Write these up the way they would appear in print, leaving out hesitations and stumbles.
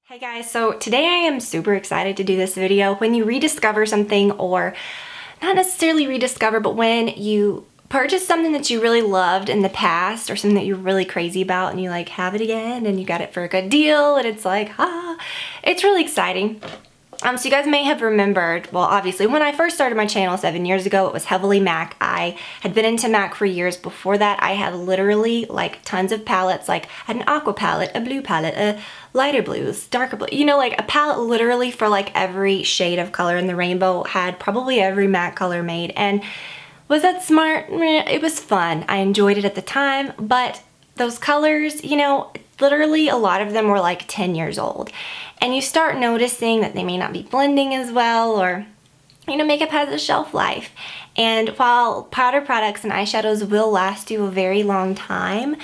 Hey guys, so today I am super excited to do this video. When you rediscover something, or not necessarily rediscover, but when you purchase something that you really loved in the past or something that you're really crazy about and you like have it again and you got it for a good deal and it's like, it's really exciting. So you guys may have remembered, well, obviously when I first started my channel 7 years ago, it was heavily MAC. I had been into MAC for years. Before that, I had literally like tons of palettes. Like I had an aqua palette, a blue palette, a lighter blues, darker blue, you know, like a palette literally for like every shade of color in the rainbow. Had probably every MAC color made. And was that smart? It was fun. I enjoyed it at the time, but those colors, you know, literally a lot of them were like 10 years old. And you start noticing that they may not be blending as well, or, you know, makeup has a shelf life. And while powder products and eyeshadows will last you a very long time,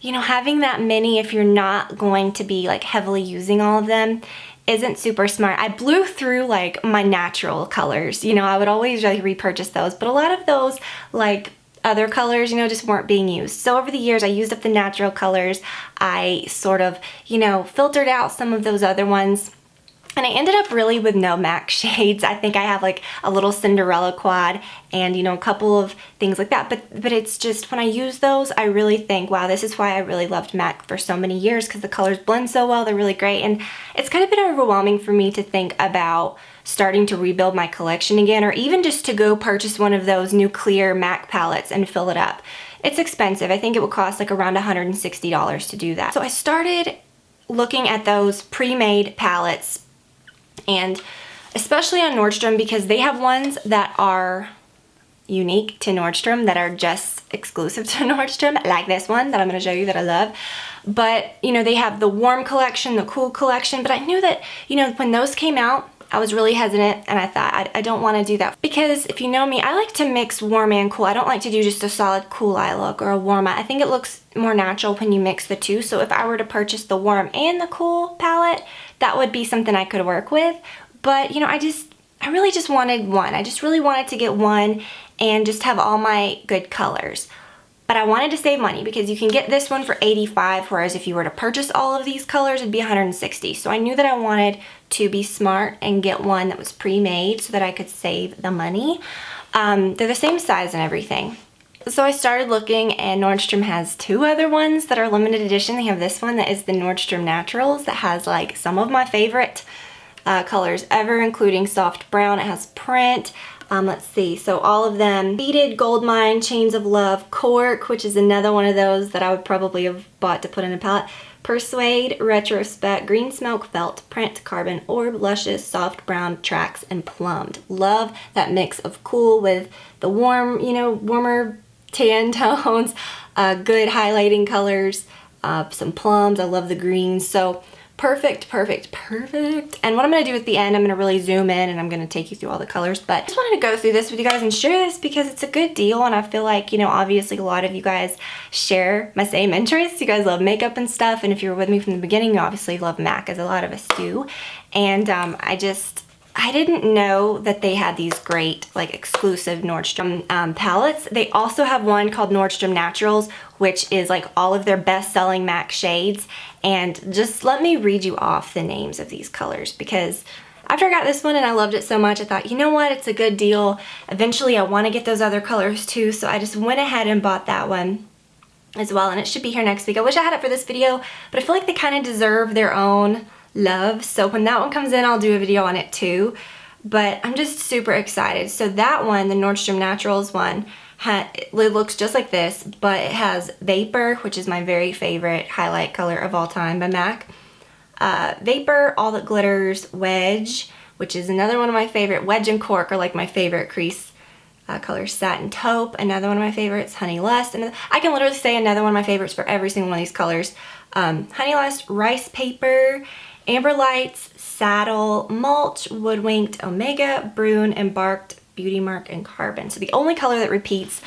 you know, having that many, if you're not going to be like heavily using all of them, isn't super smart. I blew through like my natural colors. You know, I would always like repurchase those, but a lot of those like other colors, you know, just weren't being used. So over the years, I used up the natural colors. I sort of, you know, filtered out some of those other ones. And I ended up really with no MAC shades. I think I have like a little Cinderella quad and, you know, a couple of things like that. But it's just, when I use those, I really think, wow, this is why I really loved MAC for so many years, because the colors blend so well. They're really great. And it's kind of been overwhelming for me to think about starting to rebuild my collection again, or even just to go purchase one of those new clear MAC palettes and fill it up. It's expensive. I think it would cost like around $160 to do that. So I started looking at those pre-made palettes, and especially on Nordstrom, because they have ones that are unique to Nordstrom, that are just exclusive to Nordstrom, like this one that I'm going to show you that I love. But, you know, they have the warm collection, the cool collection, but I knew that, you know, when those came out, I was really hesitant, and I thought, I don't want to do that. Because if you know me, I like to mix warm and cool. I don't like to do just a solid cool eye look or a warm eye. I think it looks more natural when you mix the two. So if I were to purchase the warm and the cool palette, that would be something I could work with. But, you know, I really just wanted one. I just really wanted to get one and just have all my good colors. But I wanted to save money, because you can get this one for $85, whereas if you were to purchase all of these colors, it'd be $160. So I knew that I wanted to be smart and get one that was pre-made so that I could save the money. They're the same size and everything. So I started looking, and Nordstrom has two other ones that are limited edition. They have this one that is the Nordstrom Naturals that has like some of my favorite colors ever, including soft brown. It has print. Let's see, so all of them: Beaded, Gold Mine, Chains of Love, Cork, which is another one of those that I would probably have bought to put in a palette, Persuade, Retrospect, Green Smoke, Felt, Print, Carbon, Orb, Luscious, Soft Brown, Tracks, and Plumbed. Love that mix of cool with the warm, you know, warmer tan tones, good highlighting colors, some plums. I love the greens. So perfect, perfect, perfect. And what I'm going to do at the end, I'm going to really zoom in and I'm going to take you through all the colors. But I just wanted to go through this with you guys and share this because it's a good deal. And I feel like, you know, obviously a lot of you guys share my same interests. You guys love makeup and stuff. And if you were with me from the beginning, you obviously love MAC, as a lot of us do. And I didn't know that they had these great, like, exclusive Nordstrom palettes. They also have one called Nordstrom Naturals, which is like all of their best-selling MAC shades. And just let me read you off the names of these colors, because after I got this one and I loved it so much, I thought, you know what, it's a good deal. Eventually I want to get those other colors too, so I just went ahead and bought that one as well, and it should be here next week. I wish I had it for this video, but I feel like they kind of deserve their own love. So when that one comes in, I'll do a video on it too. But I'm just super excited. So that one, the Nordstrom Naturals one, it looks just like this, but it has Vapor, which is my very favorite highlight color of all time by MAC. Vapor, All That Glitters, Wedge, which is another one of my favorite. Wedge and Cork are like my favorite crease colors. Satin Taupe, another one of my favorites. Honey Lust, and I can literally say another one of my favorites for every single one of these colors. Honey Lust, Rice Paper, Amber Lights, Saddle, Mulch, Woodwinked, Omega, Brune, Embarked, Beauty Mark, and Carbon. So the only color that repeats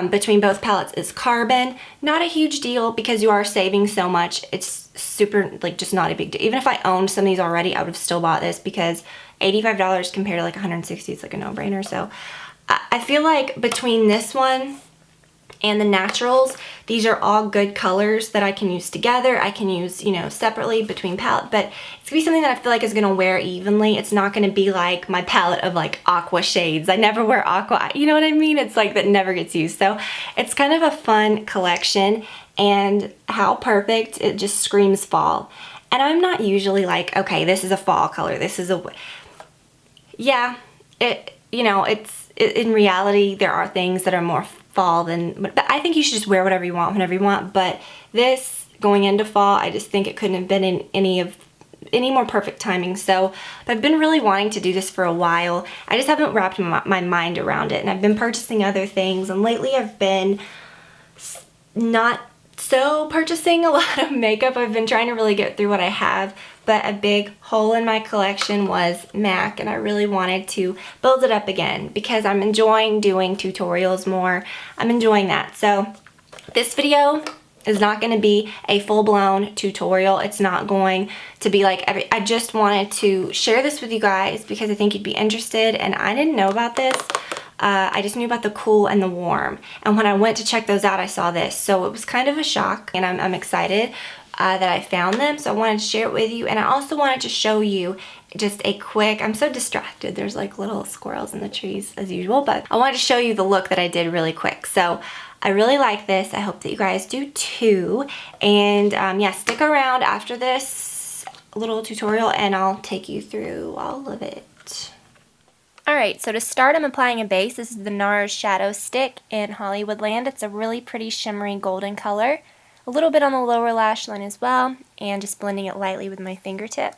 between both palettes is Carbon. Not a huge deal because you are saving so much. It's super, like, just not a big deal. Even if I owned some of these already, I would have still bought this, because $85 compared to like $160, it's like a no-brainer. So I feel like between this one and the naturals. These are all good colors that I can use together. I can use, you know, separately between palette, but it's gonna be something that I feel like is gonna wear evenly. It's not gonna be like my palette of like aqua shades. I never wear aqua, you know what I mean? It's like that never gets used. So it's kind of a fun collection, and how perfect, it just screams fall. And I'm not usually like, okay, this is a fall color, this is a, yeah, you know, in reality, there are things that are more fall than, but I think you should just wear whatever you want whenever you want. But this, going into fall, I just think it couldn't have been in any more perfect timing. So I've been really wanting to do this for a while. I just haven't wrapped my mind around it, and I've been purchasing other things, and lately I've been not so purchasing a lot of makeup. I've been trying to really get through what I have, but a big hole in my collection was MAC, and I really wanted to build it up again because I'm enjoying doing tutorials more. I'm enjoying that. So this video is not going to be a full-blown tutorial. It's not going to be like I just wanted to share this with you guys because I think you'd be interested, and I didn't know about this. I just knew about the cool and the warm, and when I went to check those out, I saw this, so it was kind of a shock, and I'm excited that I found them. So I wanted to share it with you, and I also wanted to show you just a quick, I'm so distracted, there's like little squirrels in the trees as usual, but I wanted to show you the look that I did really quick. So I really like this. I hope that you guys do too, and yeah, stick around after this little tutorial and I'll take you through all of it. Alright, so to start, I'm applying a base. This is the NARS Shadow Stick in Hollywoodland. It's a really pretty shimmery golden color. A little bit on the lower lash line as well, and just blending it lightly with my fingertip.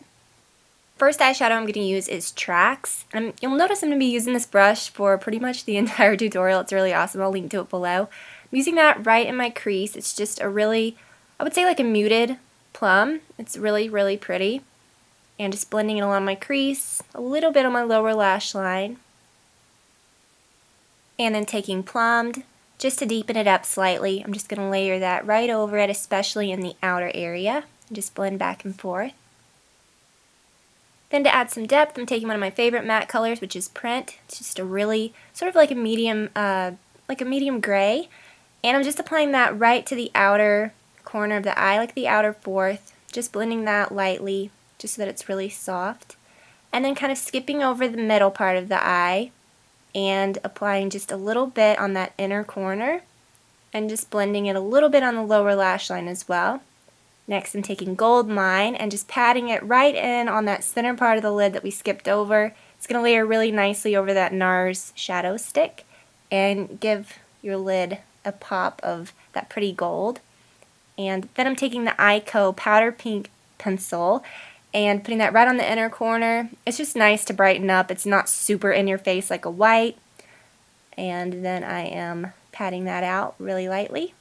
First eyeshadow I'm going to use is Trax. And you'll notice I'm going to be using this brush for pretty much the entire tutorial. It's really awesome. I'll link to it below. I'm using that right in my crease. It's just a really, I would say like a muted plum. It's really, really pretty. And just blending it along my crease, a little bit on my lower lash line. And then taking Plumbed, just to deepen it up slightly. I'm just going to layer that right over it, especially in the outer area. And just blend back and forth. Then to add some depth, I'm taking one of my favorite matte colors, which is Print. It's just a really, sort of like a medium gray. And I'm just applying that right to the outer corner of the eye, like the outer fourth. Just blending that lightly, just so that it's really soft. And then kind of skipping over the middle part of the eye and applying just a little bit on that inner corner and just blending it a little bit on the lower lash line as well. Next, I'm taking Gold Mine and just patting it right in on that center part of the lid that we skipped over. It's going to layer really nicely over that NARS Shadow Stick and give your lid a pop of that pretty gold. And then I'm taking the Ico Powder Pink pencil and putting that right on the inner corner. It's just nice to brighten up. It's not super in your face like a white. And then I am patting that out really lightly.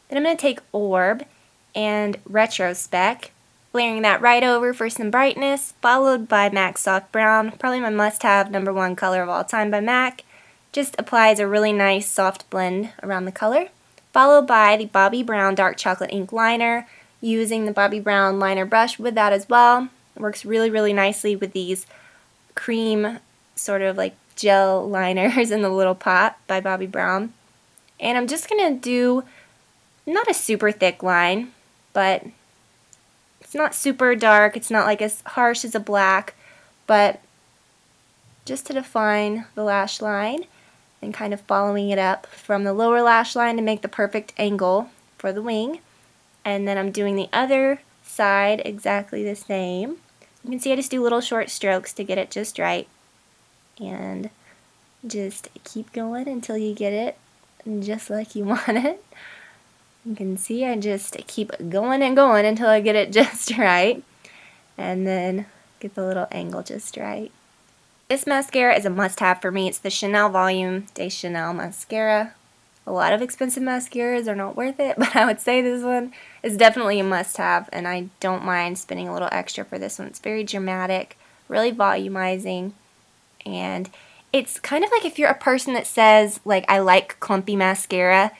Then I'm going to take Orb and Retrospec, layering that right over for some brightness, followed by MAC Soft Brown, probably my must-have #1 color of all time by MAC. Just applies a really nice soft blend around the color, followed by the Bobbi Brown Dark Chocolate Ink Liner, using the Bobbi Brown liner brush with that as well. It works really, really nicely with these cream sort of like gel liners in the little pot by Bobbi Brown. And I'm just going to do not a super thick line, but it's not super dark. It's not like as harsh as a black, but just to define the lash line and kind of following it up from the lower lash line to make the perfect angle for the wing. And then I'm doing the other side exactly the same. You can see I just do little short strokes to get it just right. And just keep going until you get it just like you want it. You can see I just keep going and going until I get it just right. And then get the little angle just right. This mascara is a must-have for me. It's the Chanel Volume de Chanel mascara. A lot of expensive mascaras are not worth it, but I would say this one is definitely a must-have, and I don't mind spending a little extra for this one. It's very dramatic, really volumizing, and it's kind of like if you're a person that says, like, I like clumpy mascara,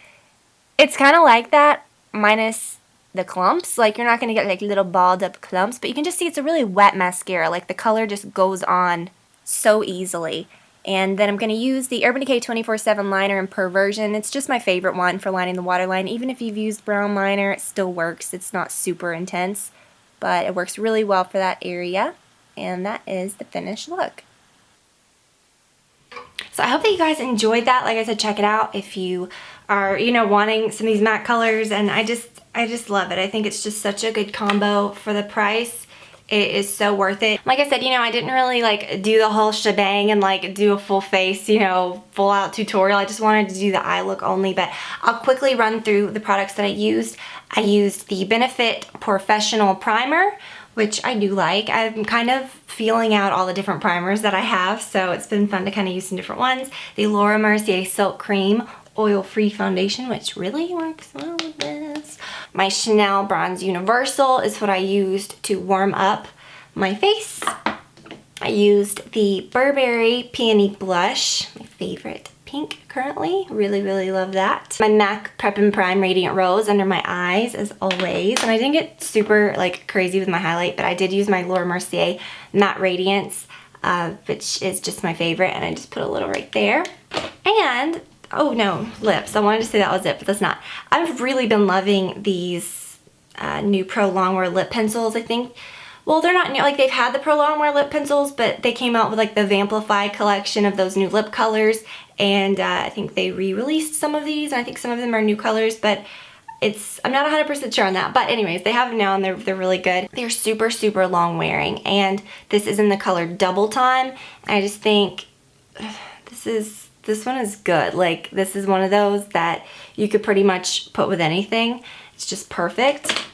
it's kind of like that, minus the clumps. Like, you're not going to get, like, little balled-up clumps, but you can just see it's a really wet mascara. Like, the color just goes on so easily. And then I'm going to use the Urban Decay 24/7 liner in Perversion. It's just my favorite one for lining the waterline. Even if you've used brown liner, it still works. It's not super intense, but it works really well for that area. And that is the finished look. So I hope that you guys enjoyed that. Like I said, check it out if you are, you know, wanting some of these matte colors. And I just love it. I think it's just such a good combo for the price. It is so worth it. Like I said, you know, I didn't really like do the whole shebang and like do a full face, you know, full out tutorial. I just wanted to do the eye look only, but I'll quickly run through the products that I used. I used the Benefit Professional Primer, which I do like. I'm kind of feeling out all the different primers that I have, so it's been fun to kind of use some different ones. The Laura Mercier Silk Cream Oil-Free Foundation, which really works well with this. My Chanel Bronze Universal is what I used to warm up my face. I used the Burberry Peony Blush, my favorite pink currently. Really, really love that. My MAC Prep and Prime Radiant Rose under my eyes, as always. And I didn't get super like crazy with my highlight, but I did use my Laura Mercier Matte Radiance, which is just my favorite, and I just put a little right there. And oh no, lips. I wanted to say that was it, but that's not. I've really been loving these new Pro Longwear lip pencils, I think. Well, they're not new, like they've had the Pro Longwear lip pencils, but they came out with like the Vampify collection of those new lip colors, and I think they re-released some of these, and I think some of them are new colors, but I'm not 100% sure on that. But anyways, they have them now, and they're really good. They're super, super long wearing, and this is in the color Double Time. I just think this one is good. Like, this is one of those that you could pretty much put with anything. It's just perfect.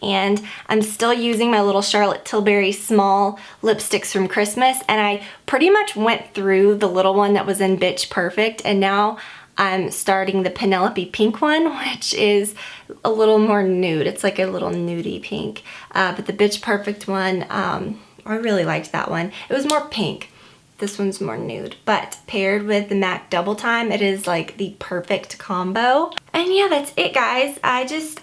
And I'm still using my little Charlotte Tilbury small lipsticks from Christmas, and I pretty much went through the little one that was in Bitch Perfect, and now I'm starting the Penelope pink one, which is a little more nude. It's like a little nudie pink. But the Bitch Perfect one, I really liked that one. It was more pink. This one's more nude, but paired with the MAC Double Time, it is like the perfect combo. And yeah, that's it, guys. I just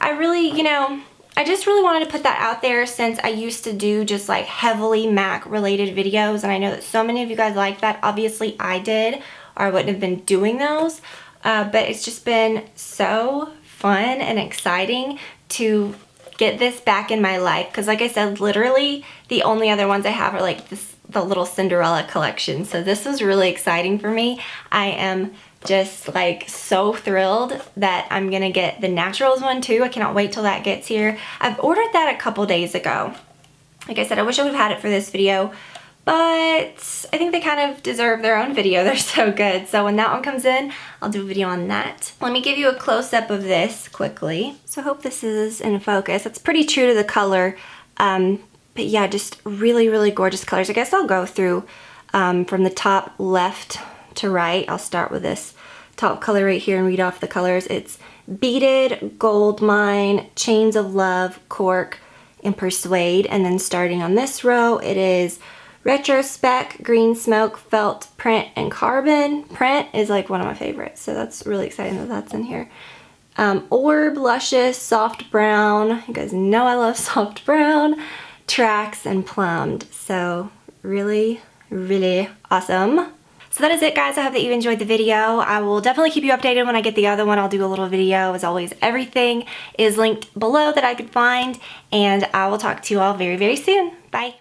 really wanted to put that out there, since I used to do just like heavily MAC related videos, and I know that so many of you guys like that. Obviously I did, or I wouldn't have been doing those, but it's just been so fun and exciting to get this back in my life, because like I said, literally the only other ones I have are like the little Cinderella collection. So this was really exciting for me. I am just like so thrilled that I'm gonna get the Naturals one too. I cannot wait till that gets here. I've ordered that a couple days ago. Like I said, I wish I would have had it for this video, but I think they kind of deserve their own video. They're so good. So when that one comes in, I'll do a video on that. Let me give you a close-up of this quickly. So I hope this is in focus. It's pretty true to the color. But yeah, just really, really gorgeous colors. I guess I'll go through from the top left to right. I'll start with this top color right here and read off the colors. It's Beaded, Gold Mine, Chains of Love, Cork, and Persuade. And then starting on this row, it is Retrospect, Green Smoke, Felt, Print, and Carbon. Print is like one of my favorites, so that's really exciting that that's in here. Orb, Luscious, Soft Brown. You guys know I love soft brown. Tracks, and Plumbed. So really, really awesome. So that is it, guys. I hope that you enjoyed the video. I will definitely keep you updated when I get the other one. I'll do a little video. As always, everything is linked below that I could find, and I will talk to you all very, very soon. Bye.